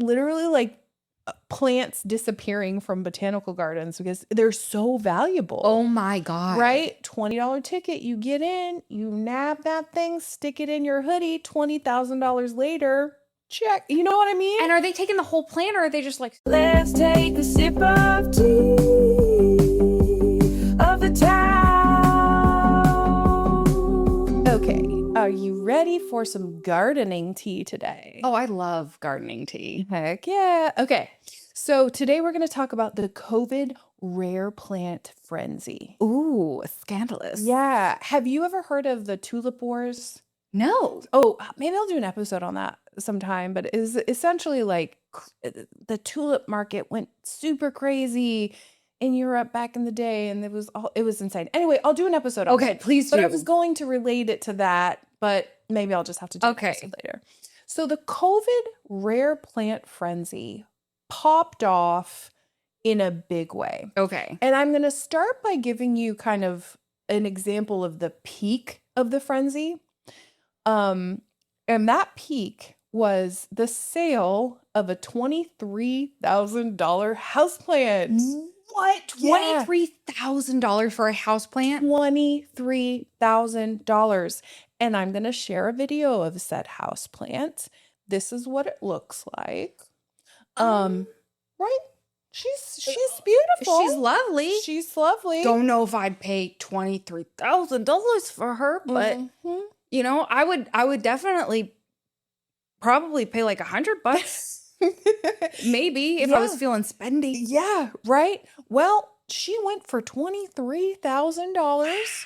literally like plants disappearing from botanical gardens because they're so valuable. Oh my God. Right? $20 ticket. You get in, you nab that thing, stick it in your hoodie. $20,000 later, check. You know what I mean? And are they taking the whole plant, or are they just like, Let's take a sip of tea of the town. Okay. Are you ready for some gardening tea today? oh, I love gardening tea. Heck yeah. Okay. So today we're going to talk about the COVID rare plant frenzy. Ooh, scandalous. Yeah. Have you ever heard of the tulip wars? No. Oh, maybe I'll do an episode on that sometime, but it is essentially like the tulip market went super crazy in Europe back in the day, and it was insane. Anyway, I'll do an episode on Okay, it. please But do. I was going to relate it to that, but maybe I'll just have to do an Okay. episode later. So the COVID rare plant frenzy popped off in a big way. Okay. And I'm going to start by giving you kind of an example of the peak of the frenzy. And that peak was the sale of a $23,000 houseplant. What? Yeah. $23,000 for a houseplant? $23,000. And I'm going to share a video of said houseplant. This is what it looks like. Right? She's beautiful. She's lovely. She's lovely. Don't know if I'd pay $23,000 for her, but Mhm. you know, I would definitely probably pay like $100. Maybe if I was Yeah. feeling spendy. Yeah, right. Well, she went for $23,000,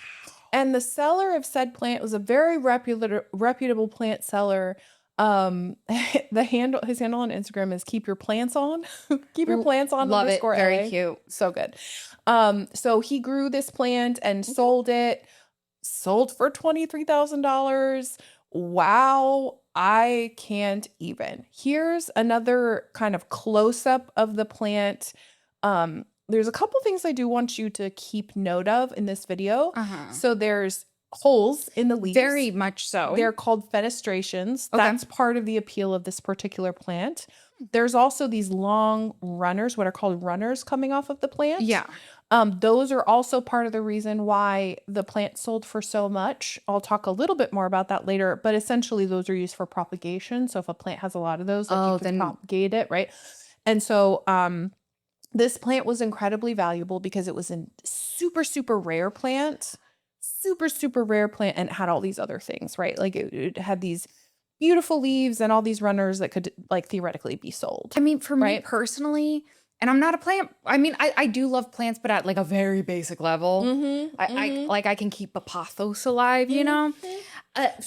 and the seller of said plant was a very reputable plant seller. His handle on Instagram is keep your plants on. Keep your plants on. Love it. _ Very LA. cute. So good. So he grew this plant and sold for $23,000. Wow, I can't even. Here's another kind of close-up of the plant. There's a couple things I do want you to keep note of in this video. So there's holes in the leaves. Very much so. They're called fenestrations. Okay. That's part of the appeal of this particular plant. There's also these long runners, what are called runners, coming off of the plant. Yeah. Those are also part of the reason why the plant sold for so much. I'll talk a little bit more about that later, but essentially those are used for propagation. So if a plant has a lot of those, like you can propagate it, right? And so this plant was incredibly valuable because it was a super, super rare plant. Super, super rare plant, and it had all these other things, right? Like it had these beautiful leaves and all these runners that could like theoretically be sold. I mean, for me personally, and I'm not a plant. I mean, I do love plants, but at like a very basic level. I can keep a pothos alive, you know?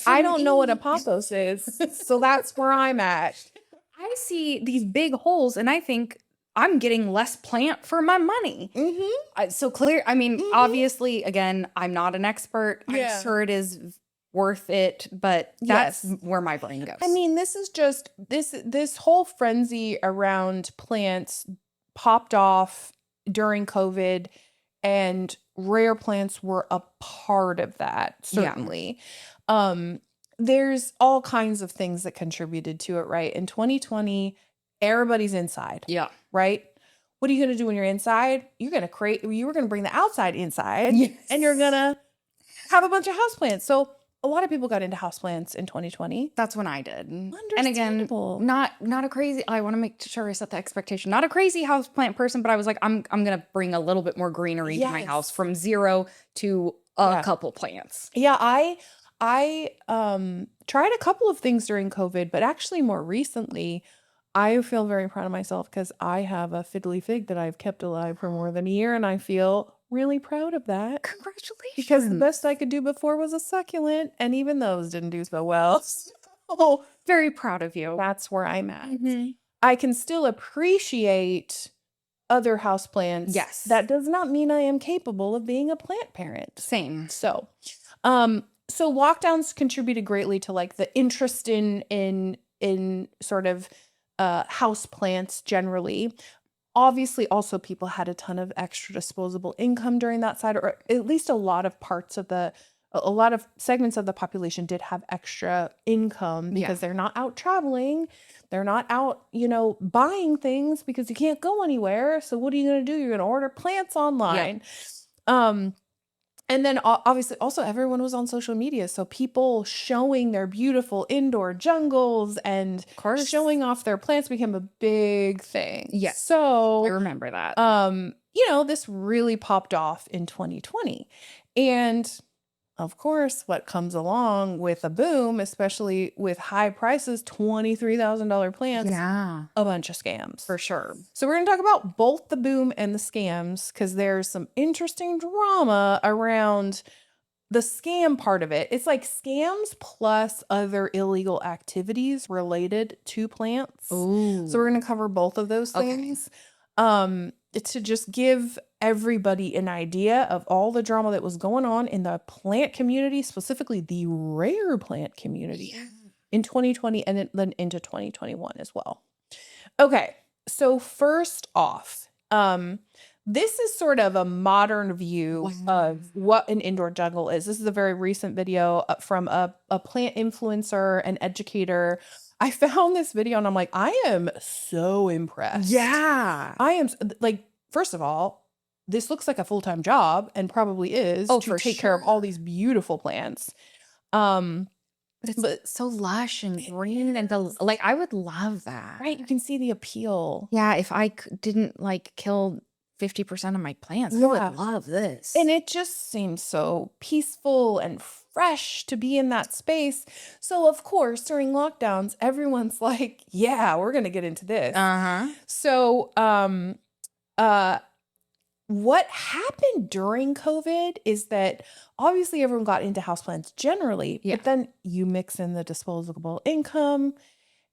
I don't know what a pothos is, so that's where I'm at. I see these big holes and I think I'm getting less plant for my money. So clear. I mean, obviously, again, I'm not an expert. Yeah. I'm sure it is worth it, but that's where my brain goes. I mean, this is just this whole frenzy around plants popped off during COVID, and rare plants were a part of that, certainly. There's all kinds of things that contributed to it, right? In 2020, everybody's inside. Yeah. Right? What are you going to do when you're inside? You were going to bring the outside inside, and you're going to have a bunch of houseplants. So a lot of people got into houseplants in 2020. That's when I did. And again, Understandable. not a crazy, I want to make sure I set the expectation. Not a crazy houseplant person, but I was like, I'm going to bring a little bit more greenery to my house from 0 to a couple plants. Yeah, I tried a couple of things during COVID, but actually more recently, I feel very proud of myself because I have a fiddly fig that I've kept alive for more than a year, and I feel really proud of that. Congratulations. Because the best I could do before was a succulent, and even those didn't do so well. So very proud of you. that's where I'm at. I can still appreciate other houseplants. Yes. That does not mean I am capable of being a plant parent. Same. So lockdowns contributed greatly to like the interest in sort of houseplants generally. Obviously, also people had a ton of extra disposable income during that side, or at least a lot of parts of the a lot of segments of the population did have extra income because they're not out traveling. They're not out, buying things because you can't go anywhere. So what are you going to do? You're going to order plants online. And then obviously also everyone was on social media. So people showing their beautiful indoor jungles and showing off their plants became a big thing. Yes. So I remember that. this really popped off in 2020. And of course, what comes along with a boom, especially with high prices, $23,000 plants, a bunch of scams. For sure. So we're going to talk about both the boom and the scams because there's some interesting drama around the scam part of it. It's like scams plus other illegal activities related to plants. Ooh. So we're going to cover both of those things. To just give everybody an idea of all the drama that was going on in the plant community, specifically the rare plant community in 2020 and then into 2021 as well. Okay, so first off, this is sort of a modern view of what an indoor jungle is. This is a very recent video from a plant influencer and educator. I found this video and I'm like, I am so impressed. Yeah. I am first of all, this looks like a full-time job and probably is to take care of all these beautiful plants. But it's so lush and green and I would love that. Right. You can see the appeal. Yeah. If I didn't kill 50% of my plants, I would love this. And it just seems so peaceful and fresh to be in that space. So of course, during lockdowns, everyone's like, yeah, we're going to get into this. So, what happened during COVID is that obviously everyone got into houseplants generally, but then you mix in the disposable income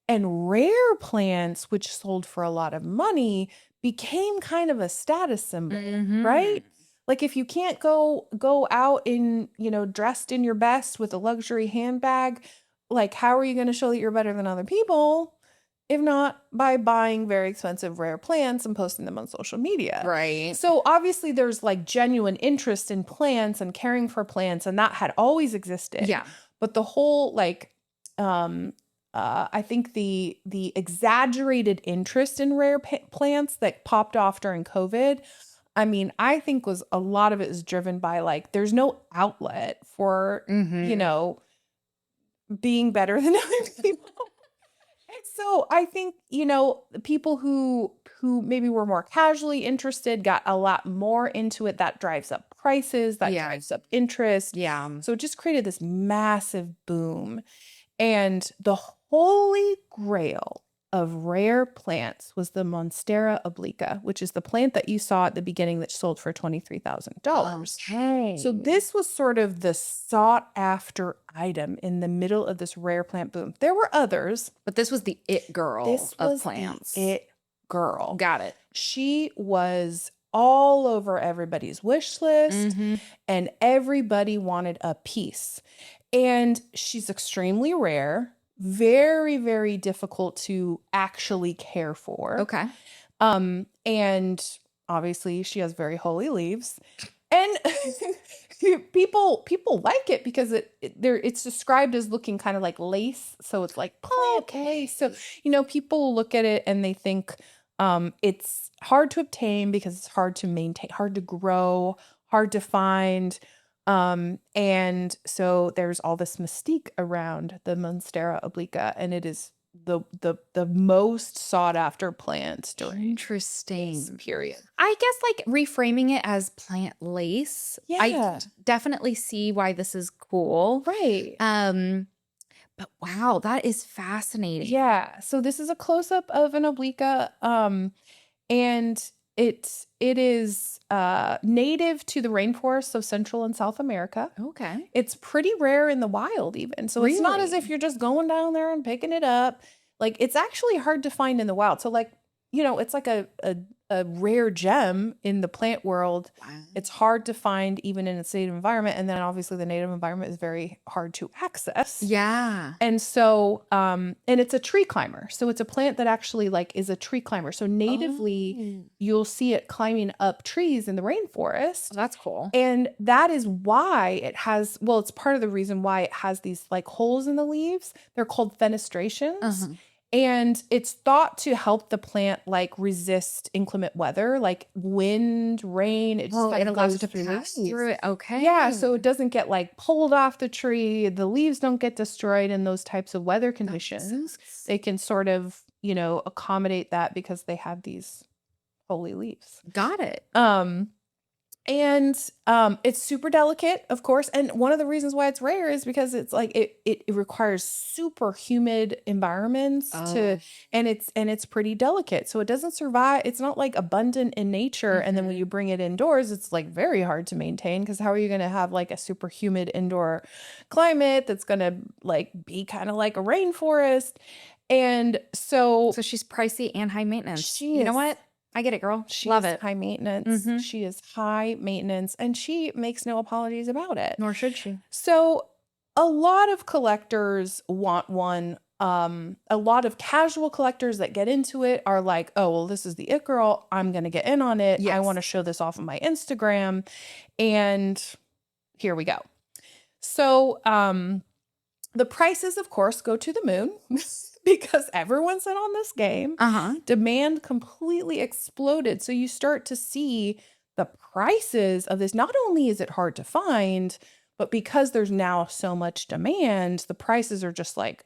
and rare plants, which sold for a lot of money, became kind of a status symbol, right? Like if you can't go out in, dressed in your best with a luxury handbag, like how are you going to show that you're better than other people? If not by buying very expensive rare plants and posting them on social media. Right. So obviously there's genuine interest in plants and caring for plants, and that had always existed. Yeah. But the whole I think the exaggerated interest in rare plants that popped off during COVID, I mean, I think a lot of it is driven by there's no outlet for, being better than other people. And so I think, people who maybe were more casually interested got a lot more into it. That drives up prices, that drives up interest. Yeah. So it just created this massive boom. And the holy grail of rare plants was the Monstera obliqua, which is the plant that you saw at the beginning that sold for $23,000. Okay. So this was sort of the sought after item in the middle of this rare plant boom. There were others, but this was the it girl of plants. It girl. Got it. She was all over everybody's wish list and everybody wanted a piece. And she's extremely rare, very, very difficult to actually care for. Okay. And obviously she has very holy leaves. And people like it because it's described as looking kind of like lace. So it's like plant lace. So, people look at it and they think it's hard to obtain because it's hard to maintain, hard to grow, hard to find. And so there's all this mystique around the Monstera obliqua, and it is the most sought after plant during this period. I guess reframing it as plant lace. Yeah. I definitely see why this is cool. Right. But wow, that is fascinating. Yeah. So this is a close up of an obliqua. And it is native to the rainforests of Central and South America. Okay. It's pretty rare in the wild even. So it's not as if you're just going down there and picking it up. It's actually hard to find in the wild. So it's like a rare gem in the plant world. Wow. It's hard to find even in its native environment. And then obviously the native environment is very hard to access. Yeah. And so, and it's a tree climber. So it's a plant that actually like is a tree climber. So natively, Oh, you'll see it climbing up trees in the rainforest. that's cool. And that is why it has, well, it's part of the reason why it has these like holes in the leaves. They're called fenestrations. Uh-huh. And it's thought to help the plant like resist inclement weather, like wind, rain. It just Oh, kind it of allows goes it to through pass leaves. through it. Okay. Yeah, so it doesn't get like pulled off the tree. The leaves don't get destroyed in those types of weather That makes conditions. sense. They can sort of, accommodate that because they have these holy leaves. Got it. And it's super delicate, of course. And one of the reasons why it's rare is because it's like it requires super humid environments Oh. and it's pretty delicate. So it doesn't survive. It's not like abundant in nature. And then when you bring it indoors, it's like very hard to maintain because how are you going to have like a super humid indoor climate that's going to like be kind of like a rainforest? And so So she's pricey and high maintenance. she You know is what? I get it, girl. she Love is it. high maintenance. Mhm. She is high maintenance and she makes no apologies about it. Nor should she. So a lot of collectors want one. A lot of casual collectors that get into it are like, oh, well, this is the it girl. I'm going to get in on it. I want to Yes. show this off on my Instagram. And here we go. So the prices, of course, go to the moon because everyone's in on this game. Uh-huh. Demand completely exploded. So you start to see the prices of this. Not only is it hard to find, but because there's now so much demand, the prices are just like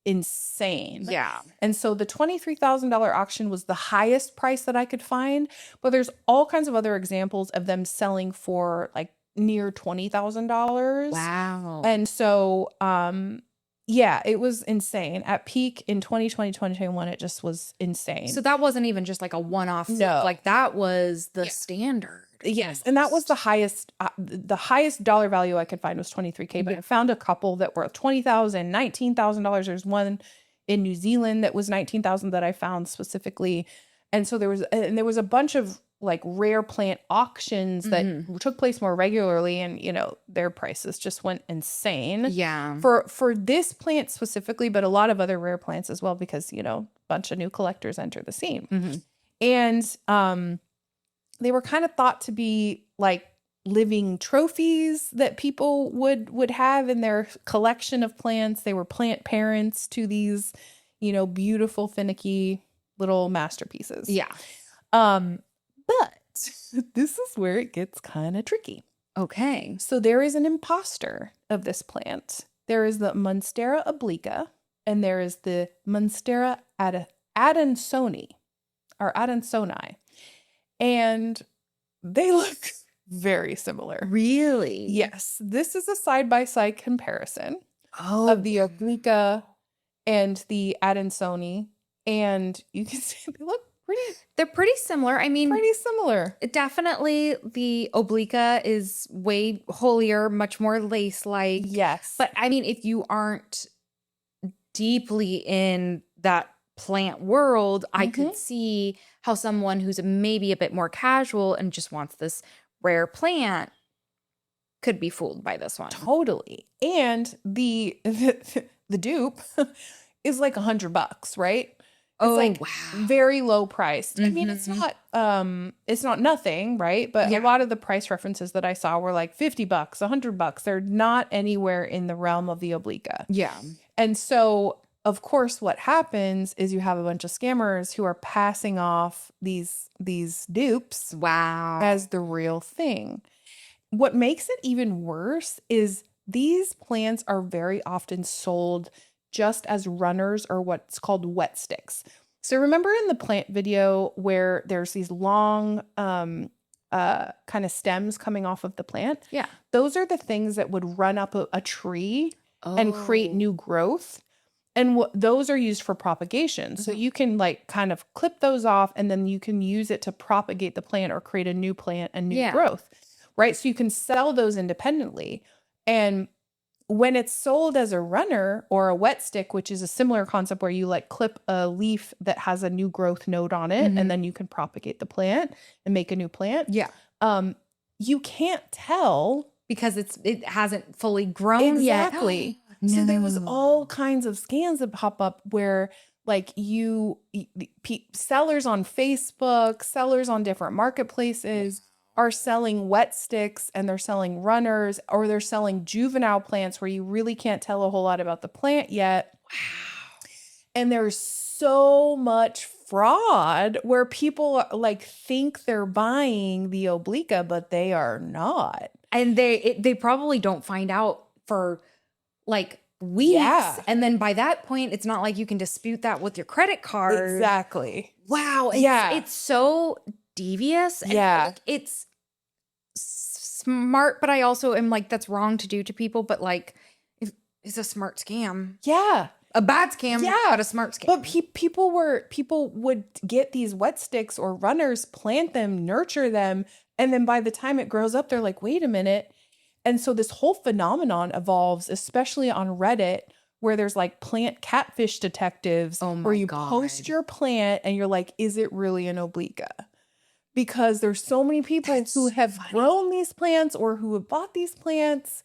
insane. Yeah. And so the $23,000 auction was the highest price that I could find, but there's all kinds of other examples of them selling for like near $20,000. Wow. And so yeah, it was insane. At peak in 2020, 2021, it just was insane. So that wasn't even just like a one-off flip. No. Like that was the Yeah. standard. Yes, and that was almost. the highest dollar value I could find was 23K, but Yeah. I found a couple that were $20,000, $19,000. There's one in New Zealand that was 19,000 that I found specifically. And so there was a bunch of like rare plant auctions that took place more regularly and their prices just went insane. Yeah. For this plant specifically, but a lot of other rare plants as well because a bunch of new collectors enter the scene. Mhm. And they were kind of thought to be like living trophies that people would have in their collection of plants. They were plant parents to these, beautiful, finicky little masterpieces. Yeah. But this is where it gets kind of tricky. Okay. So there is an imposter of this plant. There is the Monstera obliqua, and there is the Monstera adansoni, or adansoni. And they look very similar. Really? Yes, this is a side-by-side comparison Oh. of the obliqua and the adansoni. And you can see they look They're pretty similar. I mean, pretty similar. definitely the oblica is way holier, much more lace-like. Yes. But I mean, if you aren't deeply in that plant world, I could see how someone who's maybe a bit more casual and just wants this rare plant could be fooled by this one. Totally. And the dupe is like $100, right? It's like wow. very low priced. I mean, it's not nothing, right? But Yeah. a lot of the price references that I saw were like $50, $100. They're not anywhere in the realm of the oblica. Yeah. And so, of course, what happens is you have a bunch of scammers who are passing off these dupes Wow. as the real thing. What makes it even worse is these plants are very often sold just as runners or what's called wet sticks. So remember in the plant video where there's these long kind of stems coming off of the plant? Yeah. Those are the things that would run up a tree and create Oh. new growth. And those are used for propagation. So you can like kind of clip those off and then you can use it to propagate the plant or create a new plant and new Yeah. growth, right? So you can sell those independently. And when it's sold as a runner or a wet stick, which is a similar concept where you like clip a leaf that has a new growth node on it, and then you can propagate the plant and make a new plant. Yeah. You can't tell because it hasn't fully grown yet. exactly. So there was all kinds of scams that pop up where like sellers on Facebook, sellers on different marketplaces are selling wet sticks and they're selling runners, or they're selling juvenile plants where you really can't tell a whole lot about the plant yet. Wow. And there's so much fraud where people like think they're buying the oblica, but they are not. And they probably don't find out for like weeks. Yeah. And then by that point, it's not like you can dispute that with your credit card. Exactly. Wow. It's so devious. And like, it's smart, but I also am like, that's wrong to do to people. But like, it's a smart scam. Yeah. A bad scam, but a smart scam. But people would get these wet sticks or runners, plant them, nurture them, and then by the time it grows up, they're like, wait a minute. And so this whole phenomenon evolves, especially on Reddit, where there's like plant catfish detectives, where you post your plant and you're like, is it really an oblica? Because there's so many people who have grown these plants or who have bought these plants.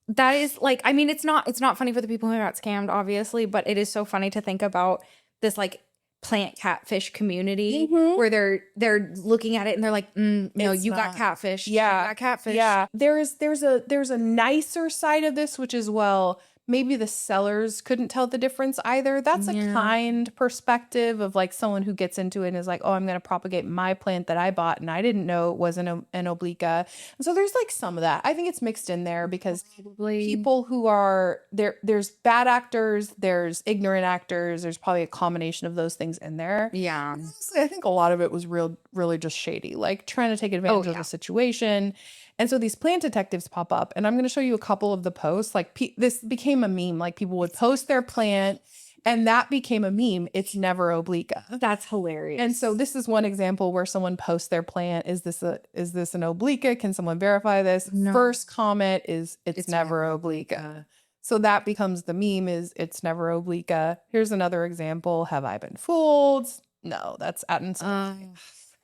That is like, I mean, it's not funny for the people who got scammed, obviously, but it is so funny to think about this like plant catfish community where they're looking at it and they're like, no, you got catfish. Yeah. You got catfish. Yeah. There's a nicer side of this, which is, well, maybe the sellers couldn't tell the difference either. That's a kind perspective of like someone who gets into it and is like, oh, I'm going to propagate my plant that I bought and I didn't know it was an oblica. And so there's like some of that. I think it's mixed in there because people who are there's bad actors, there's ignorant actors, there's probably a combination of those things in there. Yeah. Honestly, I think a lot of it was really just shady, like trying to take advantage of the situation. And so these plant detectives pop up, and I'm going to show you a couple of the posts. Like this became a meme. Like people would post their plant, and that became a meme. It's never oblica. That's hilarious. And so this is one example where someone posts their plant. Is this an oblica? Can someone verify this? No. First comment is it's never oblica. So that becomes the meme. Is it's never oblica. Here's another example. Have I been fooled? No, that's at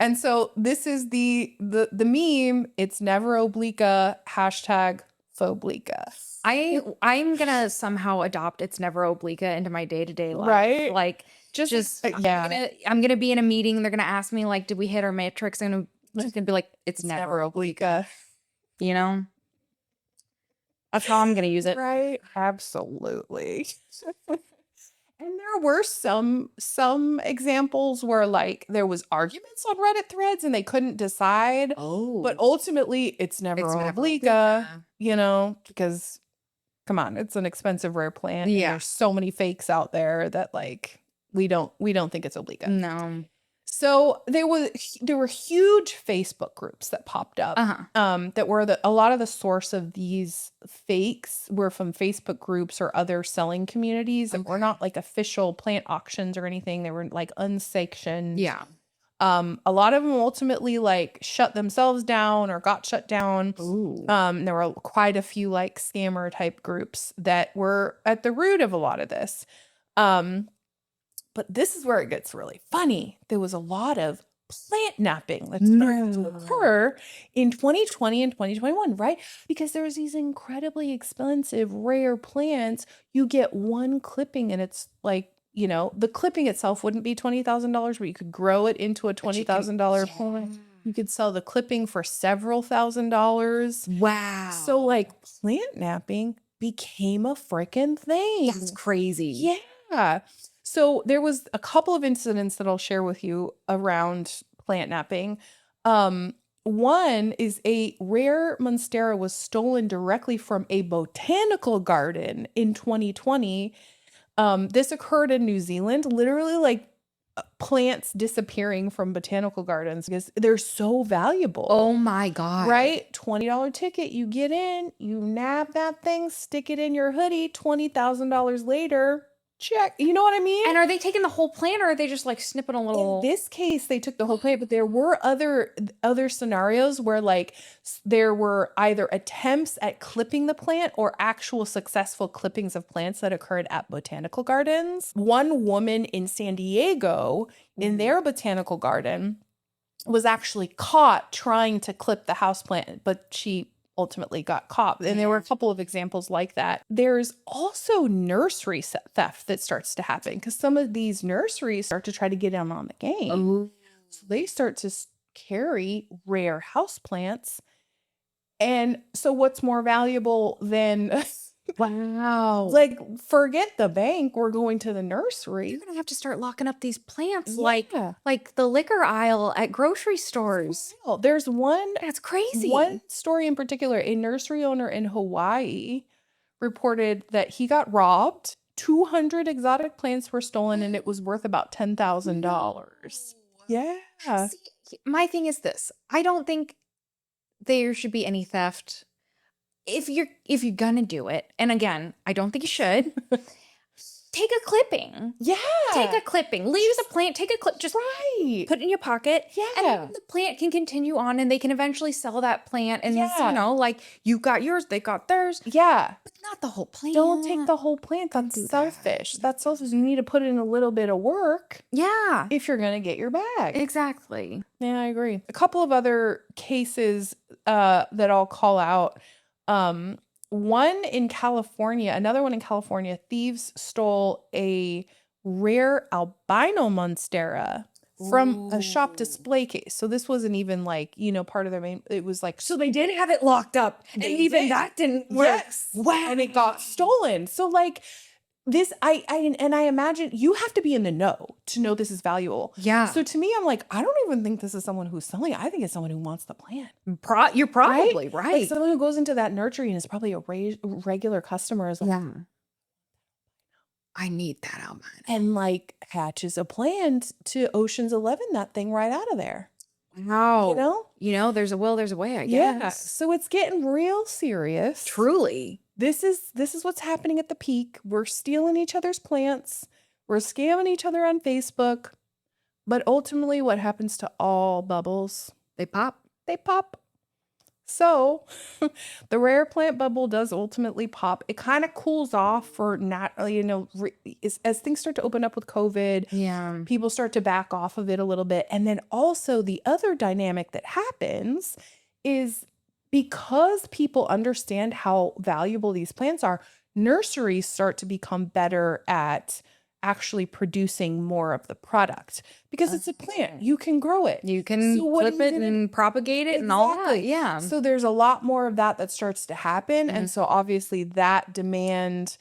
And so this is the meme. It's never oblica. Hashtag Foblica. I'm gonna somehow adopt it's never oblica into my day-to-day life. Right? Like just I'm gonna be in a meeting. They're gonna ask me like, did we hit our matrix? And I'm just gonna be like, it's never oblica. You know? That's how I'm gonna use it. Right? Absolutely. And there were some examples where like there was arguments on Reddit threads and they couldn't decide. Oh. But ultimately it's never oblica, you know, because come on, it's an expensive rare plant. Yeah. And there's so many fakes out there that like we don't think it's oblica. No. So there were huge Facebook groups that popped up that were a lot of the source of these fakes were from Facebook groups or other selling communities that were not like official plant auctions or anything. They were like unsanctioned. Yeah. A lot of them ultimately like shut themselves down or got shut down. Ooh. There were quite a few like scammer type groups that were at the root of a lot of this. But this is where it gets really funny. There was a lot of plant napping that started to occur in 2020 and 2021, right? Because there was these incredibly expensive, rare plants. You get one clipping and it's like, you know, the clipping itself wouldn't be $20,000, but you could grow it into a $20,000 plant. You could sell the clipping for several $1,000s. Wow. So like plant napping became a freaking thing. That's crazy. Yeah. So there was a couple of incidents that I'll share with you around plant napping. One is a rare Monstera was stolen directly from a botanical garden in 2020. This occurred in New Zealand, literally like plants disappearing from botanical gardens because they're so valuable. Oh my God. Right? $20 ticket. You get in, you nab that thing, stick it in your hoodie. $20,000 later, check. You know what I mean? And are they taking the whole plant, or are they just like snipping a little? In this case, they took the whole plant, but there were other scenarios where like there were either attempts at clipping the plant or actual successful clippings of plants that occurred at botanical gardens. One woman in San Diego, in their botanical garden, was actually caught trying to clip the houseplant, but she ultimately got caught. And there were a couple of examples like that. There's also nursery theft that starts to happen because some of these nurseries start to try to get in on the game. Oh. So they start to carry rare houseplants. And so what's more valuable than Wow. like forget the bank, we're going to the nursery. You're gonna have to start locking up these plants Yeah. like the liquor aisle at grocery stores. Well, there's one That's crazy. One story in particular, a nursery owner in Hawaii reported that he got robbed. 200 exotic plants were stolen and it was worth about $10,000. Yeah. See, my thing is this. I don't think there should be any theft. If you're gonna do it, and again, I don't think you should, take a clipping. Yeah. Take a clipping. Leave the plant, take a clip, just Right. put it in your pocket. Yeah. And then the plant can continue on and they can eventually sell that plant. And it's, Yeah. you know, like you got yours, they got theirs. Yeah. But not the whole plant. Don't take the whole plant. do That's that. selfish. That's selfish. You need to put in a little bit of work Yeah. if you're going to get your bag. Exactly. Yeah, I agree. A couple of other cases that I'll call out. One in California, another one in California, thieves stole a rare albino Monstera from a shop display case. So this wasn't even like, part of their main, it was like, So they did have it locked up. And They even did. that didn't work. yes. Wow. And it got stolen. So like this, I imagine you have to be in the know to know this is valuable. Yeah. So to me, I'm like, I don't even think this is someone who's selling it. I think it's someone who wants the plant. You're probably Like right. someone who goes into that nursery and is probably a regular customer is like, Yeah. I need that albino. and like hatches a plan to Ocean's 11 that thing right out of there. Wow. There's a will, there's a way, I Yeah. guess. So it's getting real serious. Truly. This is what's happening at the peak. We're stealing each other's plants. We're scamming each other on Facebook. But ultimately, what happens to all bubbles? They pop. They pop. So the rare plant bubble does ultimately pop. It kind of cools off for as things start to open up with COVID. Yeah. People start to back off of it a little bit. And then also the other dynamic that happens is because people understand how valuable these plants are, nurseries start to become better at actually producing more of the product because it's a plant. You can grow it. You can So what are clip you it gonna- and propagate it and all that. Exactly. Yeah. So there's a lot more of that starts to happen. And so obviously that demand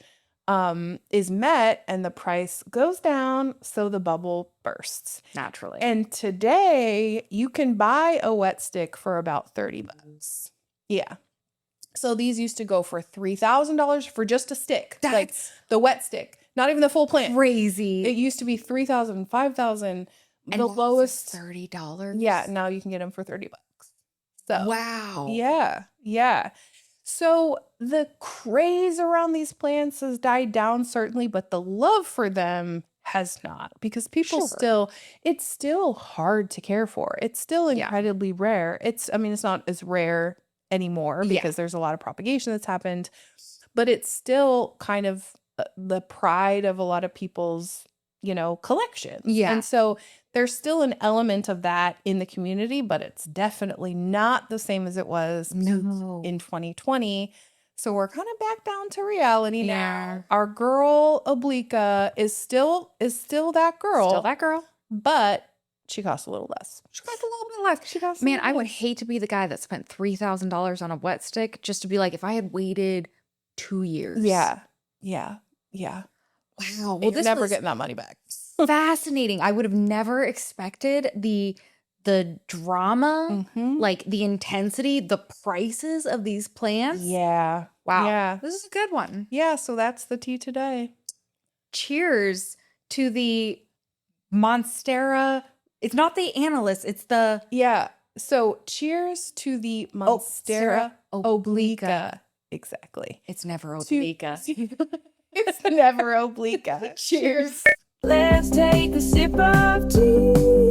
is met and the price goes down. So the bubble bursts. Naturally. And today you can buy a wet stick for about $30. Yeah. So these used to go for $3,000 for just a stick. Like That's the wet stick, not even the full plant. crazy. It used to be $3,000, $5,000. And The now it's lowest. $30. Yeah. Now you can get them for $30. So Wow. yeah. Yeah. So the craze around these plants has died down, certainly, but the love for them has not because people Sure. it's still hard to care for. It's still Yeah. incredibly rare. It's not as rare anymore Yeah. because there's a lot of propagation that's happened, but it's still kind of the pride of a lot of people's, collections. Yeah. And so there's still an element of that in the community, but it's definitely not the same as it was No. in 2020. So we're kind of back down to reality now. Yeah. Our girl Obliqa is still that girl, Still that girl. but she costs a little less. She costs a little bit less. She costs a Man, little I would less. hate to be the guy that spent $3,000 on a wet stick just to be like, if I had waited 2 years. Yeah. Wow. Well, You're this never was getting that money back. fascinating. I would have never expected the drama, Mhm. like the intensity, the prices of these plants. Yeah. Wow. Yeah. This is a good one. Yeah. So that's the tea today. Cheers to the Monstera. It's not the analyst, it's the Yeah. So cheers to the Monstera Monstera obliqa. Exactly. It's never To- oblica. It's never oblique. Cheers. Let's take a sip of tea.